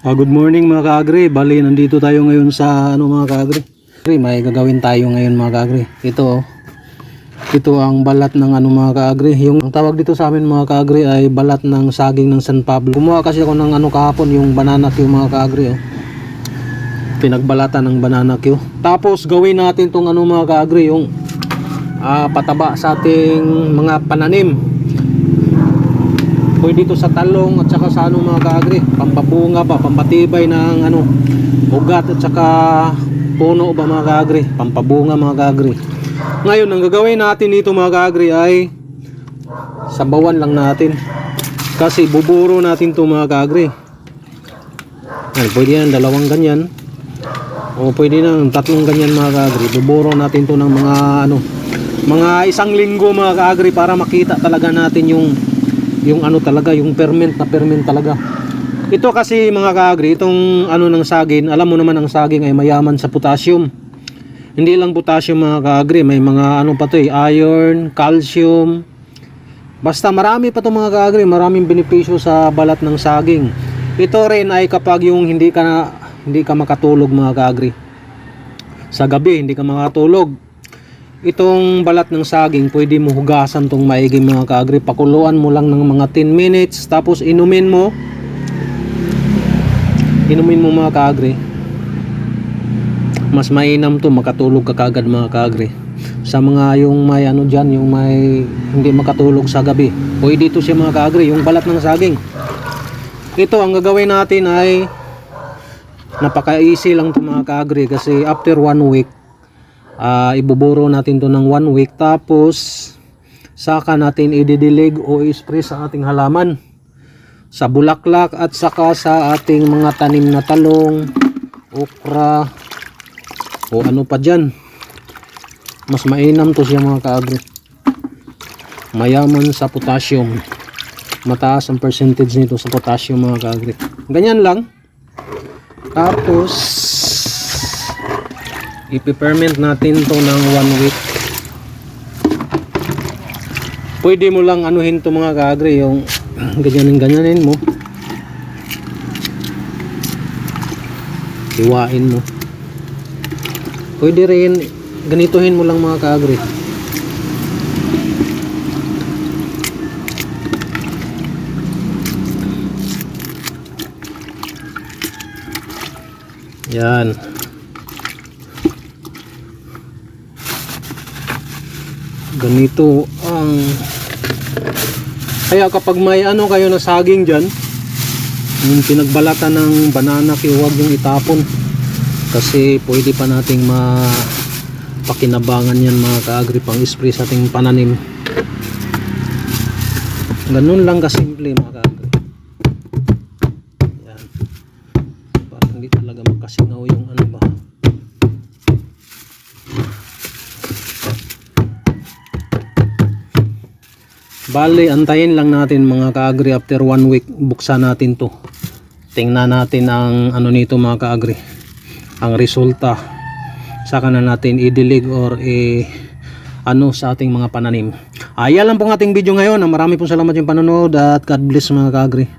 Good morning mga kaagri. Bali, nandito tayo ngayon sa mga kaagri. May gagawin tayo ngayon mga kaagri. Ito ang balat ng mga kaagri. Ang tawag dito sa amin mga kaagri ay balat ng saging ng San Pablo. Gumawa kasi ako ng kahapon, yung banana Q mga kaagri. Pinagbalatan ng banana Q. Tapos gawin natin tong mga kaagri, yung pataba sa ating mga pananim. Pwede dito sa talong at saka sa mga kaagri, pampabunga pa, pampatibay ng ugat at saka puno ba mga kaagri, pampabunga mga kaagri. Ngayon ang gagawin natin dito mga kaagri ay sabawan lang natin, kasi buburo natin to mga kaagri. Pwede yan dalawang ganyan o pwede na tatlong ganyan mga kaagri. Buburo natin to ng mga isang linggo mga kaagri, para makita talaga natin yung talaga, yung ferment talaga. Ito kasi mga kaagri, itong ng saging, alam mo naman ang saging ay mayaman sa potassium. Hindi lang potassium mga kaagri, may mga pa to iron, calcium. Basta marami pa to mga kaagri, maraming benepisyo sa balat ng saging. Ito rin ay kapag yung hindi ka makatulog mga kaagri. Sa gabi hindi ka makatulog. Itong balat ng saging, pwede mo hugasan tong maigi mga kaagri. Pakuluan mo lang ng mga 10 minutes, tapos inumin mo mga kaagri. Mas mainam to, makatulog ka kagad mga kaagri. Sa mga yung may dyan, yung may hindi makatulog sa gabi, pwede ito siya mga kaagri, yung balat ng saging. Ito ang gagawin natin ay napaka-easy lang to mga kaagri, kasi after 1 week ibuburo natin to ng 1 week, tapos saka natin ididilig o i-spray sa ating halaman, sa bulaklak at saka sa ating mga tanim na talong, okra o pa dyan. Mas mainam to siya mga kaagri, mayaman sa potassium, mataas ang percentage nito sa potassium mga kaagri. Ganyan lang. Tapos ipiperment natin to ng 1 week. Pwede mo lang anuhin to mga kaagri, yung ganyanin mo, iwain mo. Pwede rin ganituhin mo lang mga kaagri. Yan. Ganito ang kaya kapag may kayo na saging dyan, yung pinagbalatan ng banana Q, huwag yung itapon, kasi pwede pa nating mapakinabangan yan mga kaagri, pang spray sa ating pananim. Ganun lang kasimple mga kaagri. Yan. Para hindi talaga makasingaw yung ba. Bali, antayin lang natin mga kaagri, after 1 week buksan natin to. Tingnan natin ang nito mga kaagri, ang resulta. Saka na natin idilig or sa ating mga pananim. Ayan lang pong ating video ngayon. Marami pong salamat yung panonood at God bless mga kaagri.